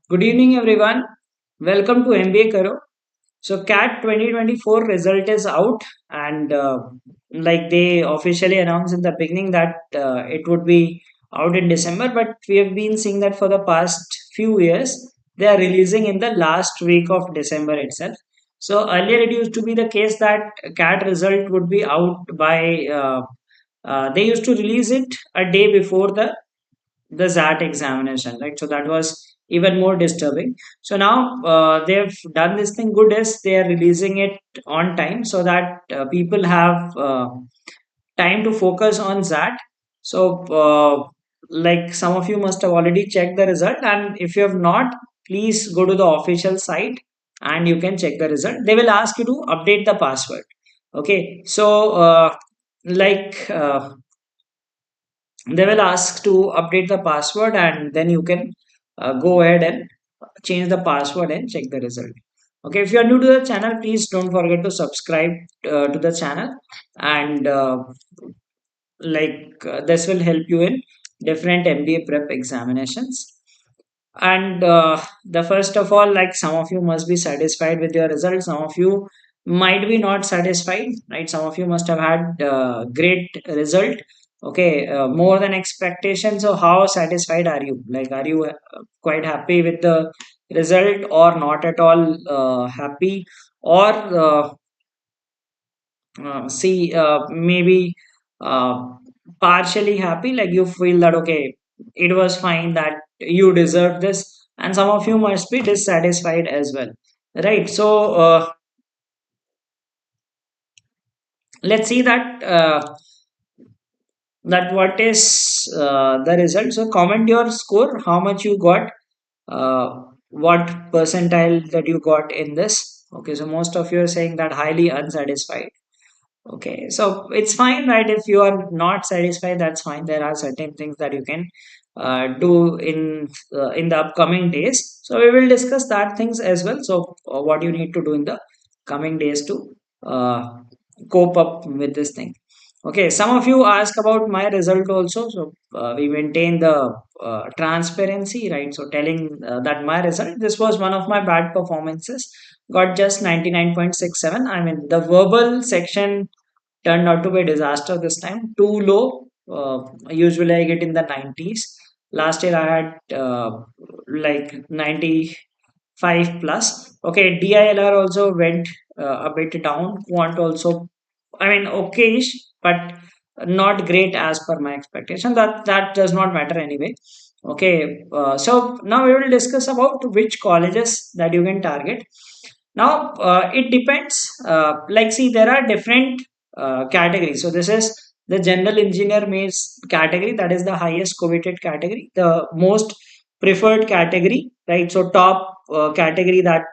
Good evening, everyone. Welcome to MBA Karo. So, CAT 2024 result is out, and like they officially announced in the beginning that it would be out in December, but we have been seeing that for the past few years they are releasing in the last week of December itself. So, earlier it used to be the case that CAT result would be out by they used to release it a day before the ZAT examination, right? So that was even more disturbing. So now they've done this thing good is they are releasing it on time so that people have time to focus on ZAT. So like some of you must have already checked the result, and if you have not, please go to the official site and you can check the result. They will ask you to update the password. Okay, so like they will ask to update the password, and then you can go ahead and change the password and check the result. Okay, if you are new to the channel, please don't forget to subscribe to the channel, and this will help you in different MBA prep examinations. And the first of all, like some of you must be satisfied with your results, some of you might be not satisfied, right? Some of you must have had great result, okay, more than expectation. So how satisfied are you? Like, are you quite happy with the result or not at all happy, or see maybe uh, partially happy, like you feel that okay, it was fine, that you deserve this, and some of you must be dissatisfied as well, right? So let's see that what is the result. So comment your score, how much you got, uh, what percentile that you got in this. Okay, so most of you are saying that highly unsatisfied. Okay, so it's fine, right? If you are not satisfied, that's fine. There are certain things that you can do in the upcoming days. So we will discuss that things as well. So what you need to do in the coming days to uh, cope up with this thing. Okay, some of you ask about my result also. So we maintain the transparency, right? So telling that my result, this was one of my bad performances. Got just 99.67. I mean, the verbal section turned out to be a disaster this time. Too low. Usually I get in the 90s. Last year I had like 95 plus. Okay, DILR also went a bit down. Quant also, I mean, okayish, but not great as per my expectation. That does not matter anyway. Okay, so now we will discuss about which colleges that you can target. Now it depends. Like, see, there are different categories. So this is the general engineer mains category. That is the highest coveted category, the most preferred category, right? So top category that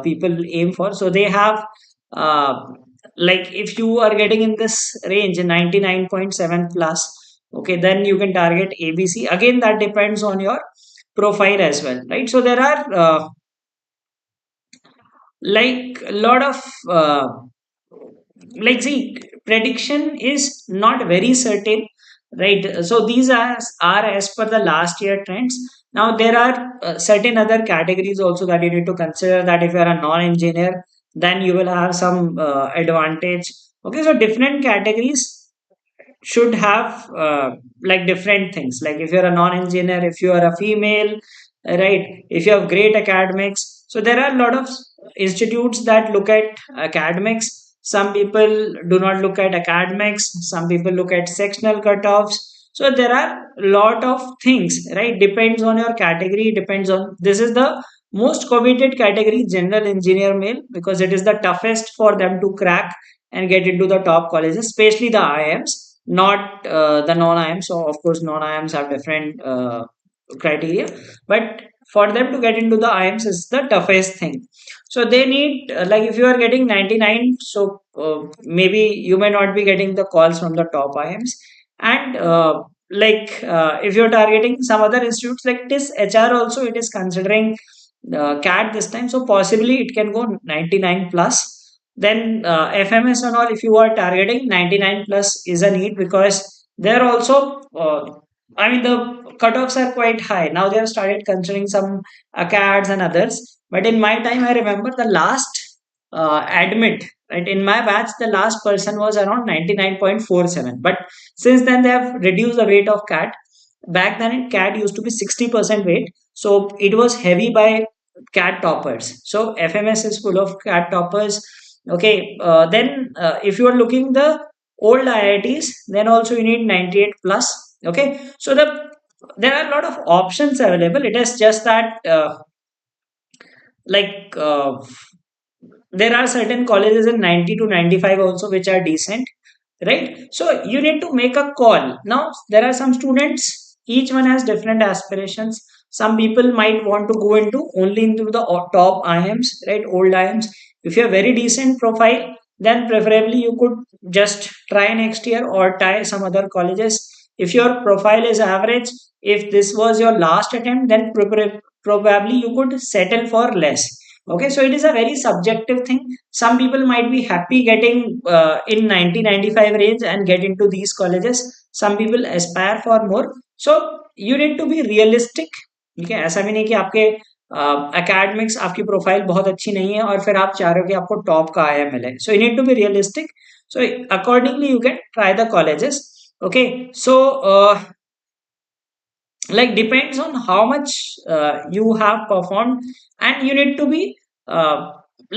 people aim for. So they have uh, like if you are getting in this range 99.7 plus, okay, then you can target ABC. Again, that depends on your profile as well, right? So there are like a lot of like, see, prediction is not very certain, right? So these are as per the last year trends. Now there are certain other categories also that you need to consider, that if you are a non-engineer, then you will have some advantage. Okay, so different categories should have like different things. Like if you're a non-engineer, if you are a female, right, if you have great academics, so there are a lot of institutes that look at academics. Some people do not look at academics, some people look at sectional cutoffs. So there are a lot of things, right? Depends on your category, depends on, this is the most coveted category, general engineer male, because it is the toughest for them to crack and get into the top colleges, especially the IIMs, not the non-IIMs. So of course, non-IIMs have different criteria, but for them to get into the IIMs is the toughest thing. So they need like if you are getting 99, so maybe you may not be getting the calls from the top IIMs, and if you're targeting some other institutes like this HR also, it is considering CAT this time, so possibly it can go 99 plus. Then FMS and all, if you are targeting 99 plus is a need, because there also I mean, the cutoffs are quite high. Now they have started considering some CADs and others. But in my time, I remember the last admit, right? In my batch, the last person was around 99.47. But since then, they have reduced the weight of CAD. Back then, CAD used to be 60% weight. So it was heavy by CAD toppers. So FMS is full of CAD toppers. Okay. Then, if you are looking the old IITs, then also you need 98 plus. Okay, so there are a lot of options available. It is just that like there are certain colleges in 90 to 95 also which are decent, right? So you need to make a call. Now there are some students, each one has different aspirations. Some people might want to go into only into the top IIMs, right? Old IIMs. If you have very decent profile, then preferably you could just try next year or try some other colleges. If your profile is average, if this was your last attempt, then probably you could settle for less. Okay, so it is a very subjective thing. Some people might be happy getting in 90-95 range and get into these colleges. Some people aspire for more. So you need to be realistic. ठीक है, ऐसा भी नहीं कि आपके academics आपकी profile बहुत अच्छी नहीं है और फिर आप चाह रहे हो कि आपको टॉप का आया मिले. So you need to be realistic. So accordingly you can try the colleges. Okay, so like depends on how much you have performed, and you need to be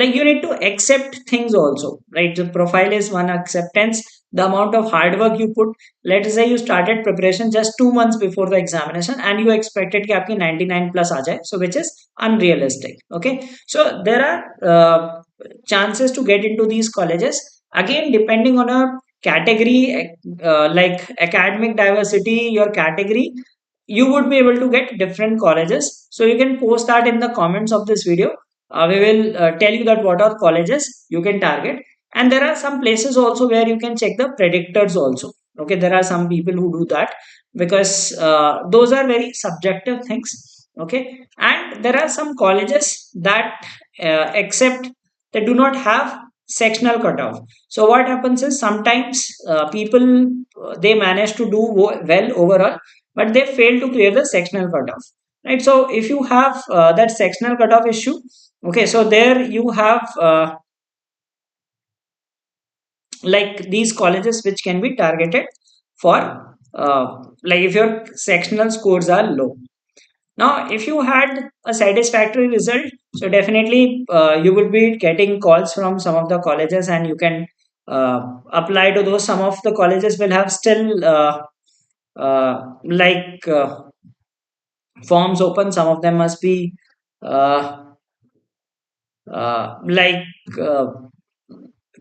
like you need to accept things also, right? The profile is one acceptance. The amount of hard work you put, let's say you started preparation just 2 months before the examination and you expected कि आपकी 99 plus आ जाए, so which is unrealistic. Okay, so there are chances to get into these colleges, again depending on a category, like academic diversity, your category, you would be able to get different colleges. So you can post that in the comments of this video. We will tell you that what are colleges you can target. And there are some places also where you can check the predictors also. Okay, there are some people who do that because those are very subjective things. Okay, and there are some colleges that accept, they do not have sectional cutoff. So what happens is sometimes people they manage to do well overall, but they fail to clear the sectional cutoff, right? So if you have that sectional cutoff issue, okay, so there you have like these colleges which can be targeted for like if your sectional scores are low. Now if you had a satisfactory result, so definitely you will be getting calls from some of the colleges and you can apply to those. Some of the colleges will have still like forms open. Some of them must be uh, like uh,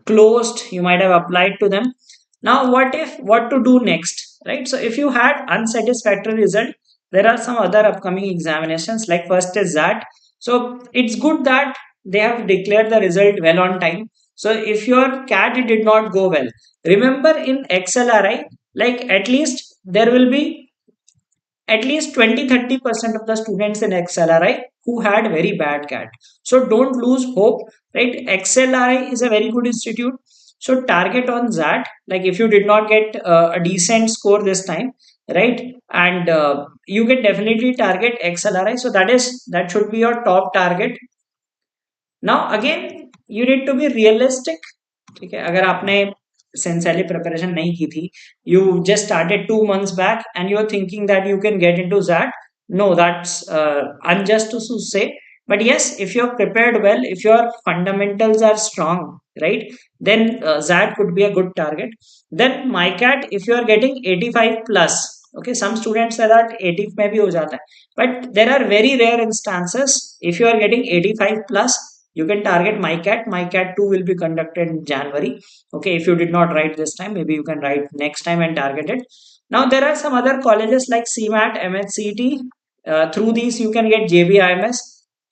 closed. You might have applied to them. Now what to do next, right? So if you had unsatisfactory result, there are some other upcoming examinations, like first is ZAT. So it's good that they have declared the result well on time. So if your cat did not go well, remember in XLRI, like at least there will be at least 20-30% of the students in XLRI who had very bad CAT. So don't lose hope, right? XLRI is a very good institute. So target on that. Like if you did not get a decent score this time, right? And you can definitely target XLRI. So that should be your top target. Now again, you need to be realistic. ठीक है, अगर आपने sincerely preparation नहीं की थी, you just started 2 months back and you're thinking that you can get into that, no, that's unjust to say. But yes, if you're prepared well, if your fundamentals are strong, right, then that could be a good target. Then MyCat, if you are getting 85 plus, okay, some students say that 80 में भी हो जाता है, but there are very rare instances. If you are getting 85 plus, you can target MyCat. MyCat 2 will be conducted in January. Okay, if you did not write this time, maybe you can write next time and target it. Now there are some other colleges like CMAT, MHCT. Through these you can get JBIMS.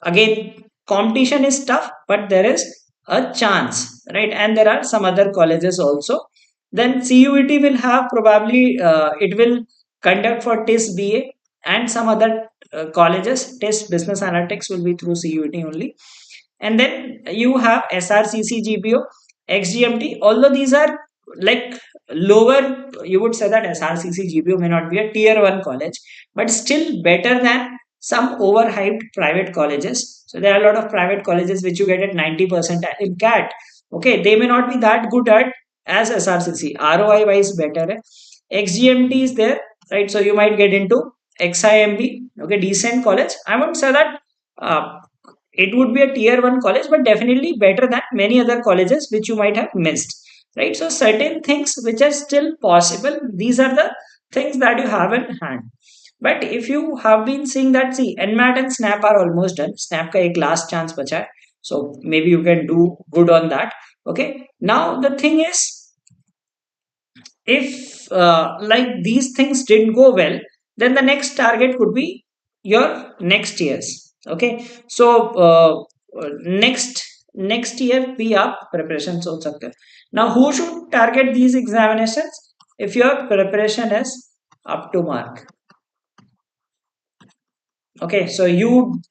Again, competition is tough, but there is a chance, right? And there are some other colleges also. Then CUET will have probably it will conduct for TIS BA, and some other colleges. TIS Business Analytics will be through CUET only. And then you have SRCC GPO, XGMT. Although these are like lower, you would say that SRCC GPU may not be a tier 1 college, but still better than some overhyped private colleges. So there are a lot of private colleges which you get at 90% in CAT. Okay, they may not be that good at as SRCC. ROI wise better. XGMT is there, right? So you might get into XIMB, okay, decent college. I won't say that uh, it would be a tier 1 college, but definitely better than many other colleges which you might have missed, right? So certain things which are still possible, these are the things that you have in hand. But if you have been seeing that, see, NMAT and SNAP are almost done. SNAP ka ek last chance bacha hai. So maybe you can do good on that. Okay. Now the thing is, if like these things didn't go well, then the next target could be your next year's. Okay. So next year भी आप preparation सोच सकते हो. Now who should target these examinations? If your preparation is up to mark. Okay, so you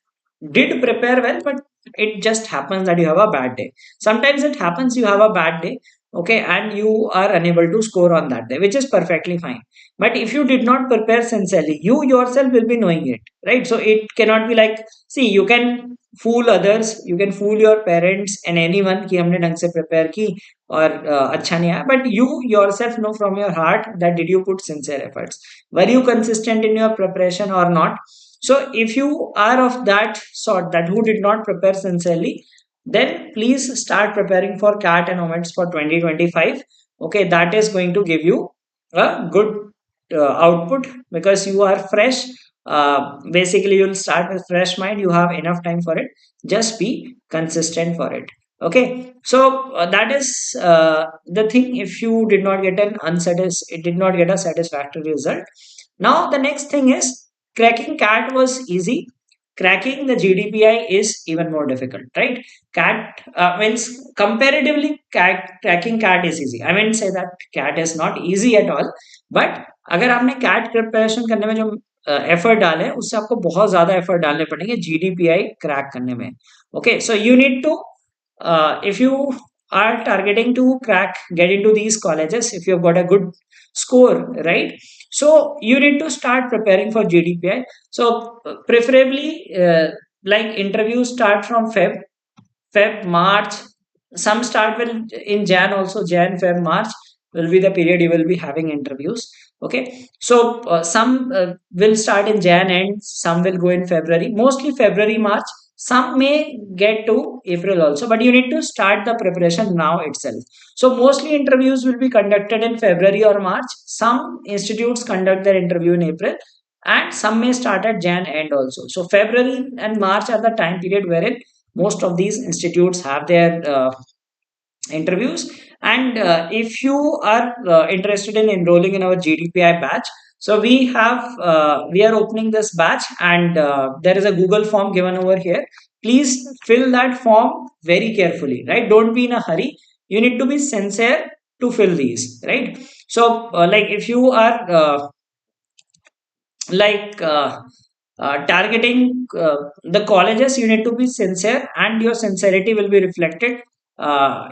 did prepare well, but it just happens that you have a bad day. Sometimes it happens you have a bad day, okay, and you are unable to score on that day, which is perfectly fine. But if you did not prepare sincerely, you yourself will be knowing it, right? So it cannot be like, see, you can fool others, you can fool your parents and anyone कि हमने ढंग से prepare की और अच्छा नहीं आया, but you yourself know from your heart that did you put sincere efforts, were you consistent in your preparation or not. So if you are of that sort that who did not prepare sincerely, then please start preparing for CAT and OMETS for 2025. Okay, that is going to give you a good output because you are fresh. Basically, you'll start with fresh mind. You have enough time for it. Just be consistent for it. Okay, so that is the thing. If you did not get it did not get a satisfactory result. Now the next thing is cracking CAT was easy. Cracking the GDPI is even more difficult, right? CAT means comparatively cracking CAT is easy. I mean say that CAT is not easy at all, but अगर आपने CAT preparation करने में जो effort डाले उससे आपको बहुत ज्यादा एफर्ट डालने पड़ेंगे GDPI क्रैक करने में. Okay, so you need to if you are targeting to crack get into these colleges, if you've got a good score, right, so you need to start preparing for GDPI. So preferably like interviews start from March. Some start will in Jan also. Jan, Feb, March will be the period you will be having interviews. Okay, so some will start in Jan and some will go in February. Mostly February, March. Some may get to April also, but you need to start the preparation now itself. So mostly interviews will be conducted in February or March. Some institutes conduct their interview in April, and some may start at Jan end also. So February and March are the time period wherein most of these institutes have their interviews. And if you are interested in enrolling in our GDPI batch, so we are opening this batch, and there is a Google form given over here. Please fill that form very carefully, right? Don't be in a hurry. You need to be sincere to fill these, right? So like if you are like targeting the colleges, you need to be sincere, and your sincerity will be reflected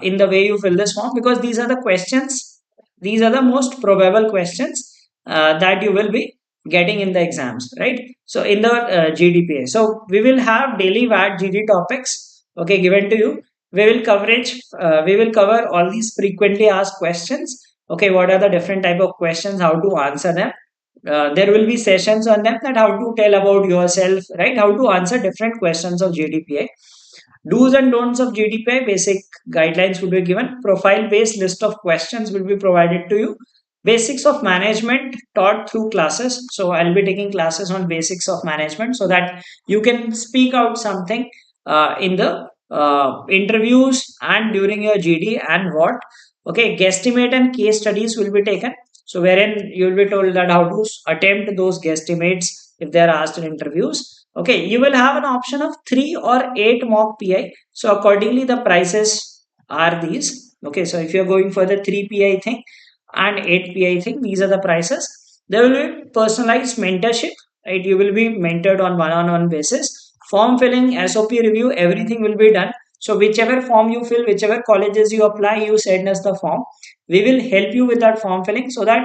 in the way you fill this form, because these are the questions, these are the most probable questions that you will be getting in the exams, right? So in the GDPA, so we will have daily VAT GD topics, okay, given to you. We will cover all these frequently asked questions. Okay, what are the different type of questions, how to answer them. There will be sessions on them, that how to tell about yourself, right? How to answer different questions of GDPI. Do's and don'ts of GDPI, basic guidelines will be given. Profile based list of questions will be provided to you. Basics of management taught through classes. So I'll be taking classes on basics of management so that you can speak out something in the interviews and during your GD and what. Okay, guesstimate and case studies will be taken. So wherein you will be told that how to attempt those guesstimates if they are asked in interviews. Okay, you will have an option of 3 or 8 mock PI. So accordingly, the prices are these. Okay, so if you're going for the 3 PI thing and 8 PI thing, these are the prices. There will be personalized mentorship, right? You will be mentored on one-on-one basis. Form filling, SOP review, everything will be done. So whichever form you fill, whichever colleges you apply, you send us the form. we will help you with that form filling so that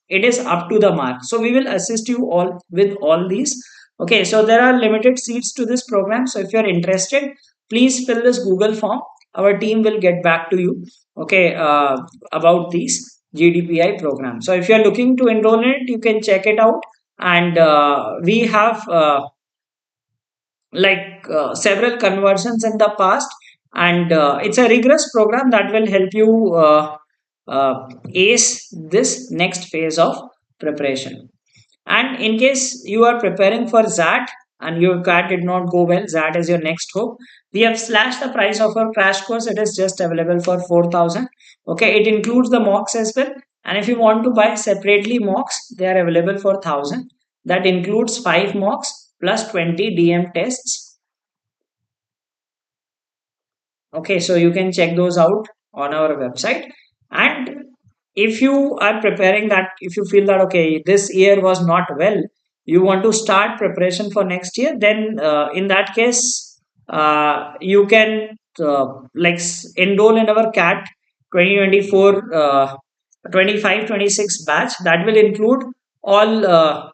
it is up to the mark. So we will assist you all with all these. Okay, so there are limited seats to this program. So if you're interested, please fill this Google form. Our team will get back to you, okay, about these GDPI program. So if you're looking to enroll in it, you can check it out. And we have several conversions in the past, and it's a rigorous program that will help you ace this next phase of preparation. And in case you are preparing for ZAT and your CAT did not go well, ZAT is your next hope. We have slashed the price of our crash course. It is just available for 4,000. Okay, it includes the mocks as well. And if you want to buy separately mocks, they are available for 1,000. That includes 5 mocks plus 20 DM tests. Okay, so you can check those out on our website. And if you are preparing that, if you feel that okay, this year was not well, you want to start preparation for next year, then in that case, you can enroll in our CAT 2024 25-26 batch. That will include all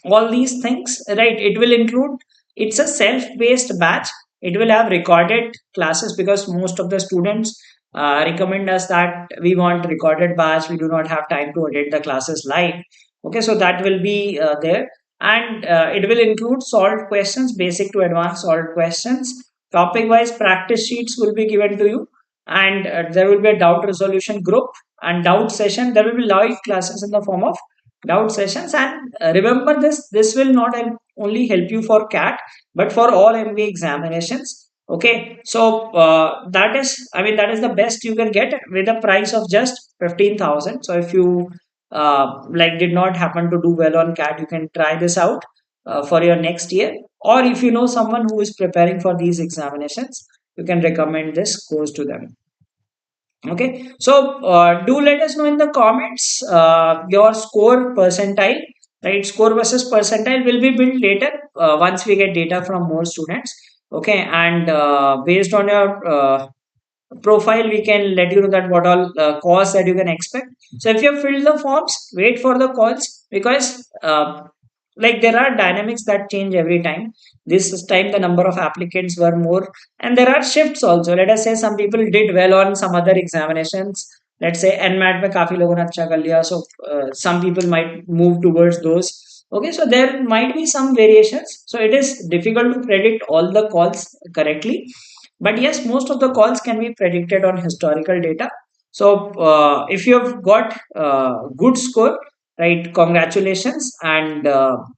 all these things, right? It will include, it's a self-paced batch. It will have recorded classes because most of the students recommend us that we want recorded batch, we do not have time to attend the classes live. Okay, so that will be there. And it will include solved questions, basic to advanced solved questions. Topic wise practice sheets will be given to you. And there will be a doubt resolution group and doubt session. There will be live classes in the form of doubt sessions. And remember this will not only help you for CAT but for all MBA examinations. Okay, so that is, I mean, that is the best you can get with a price of just 15,000. So if you did not happen to do well on CAT, you can try this out for your next year. Or if you know someone who is preparing for these examinations, you can recommend this course to them. Okay, so do let us know in the comments your score percentile, right? Score versus percentile will be built later once we get data from more students. Okay, and based on your profile, we can let you know that what all calls that you can expect. So if you have filled the forms, wait for the calls because there are dynamics that change every time. This time the number of applicants were more, and there are shifts also. Let us say some people did well on some other examinations. Let's say NMAT में काफी लोगों ने अच्छा कर लिया, so some people might move towards those. Okay, so there might be some variations. So it is difficult to predict all the calls correctly, but yes, most of the calls can be predicted on historical data. So if you have got good score, right, congratulations. And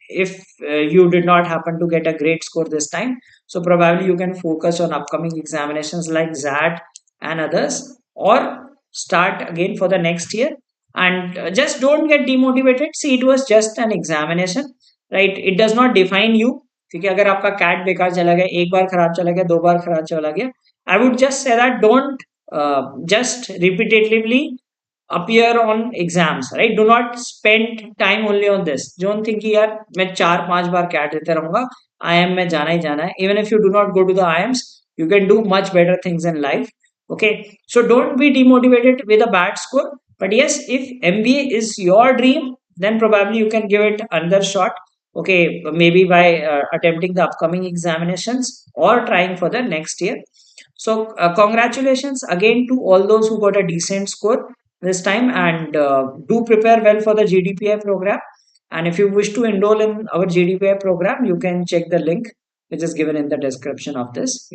if you did not happen to get a great score this time, so probably you can focus on upcoming examinations like ZAT and others, or start again for the next year. And just don't get demotivated. See, it was just an examination, right? It does not define you. ठीक है, अगर आपका cat बेकार चला गया, एक बार खराब चला गया, दो बार खराब चला गया, I would just say that don't just repetitively appear on exams, right? Do not spend time only on this. Don't think कि यार मैं 4-5 बार कैट देते रहूंगा, IIM में जाना ही जाना है. Even if you do not go to the IIMs, you can do much better things in life. Okay, so don't be demotivated with a bad score. But yes, if MBA is your dream, then probably you can give it another shot. Okay, maybe by attempting the upcoming examinations or trying for the next year. So congratulations again to all those who got a decent score this time. And do prepare well for the GDPI program. And if you wish to enroll in our GDPI program, you can check the link which is given in the description of this.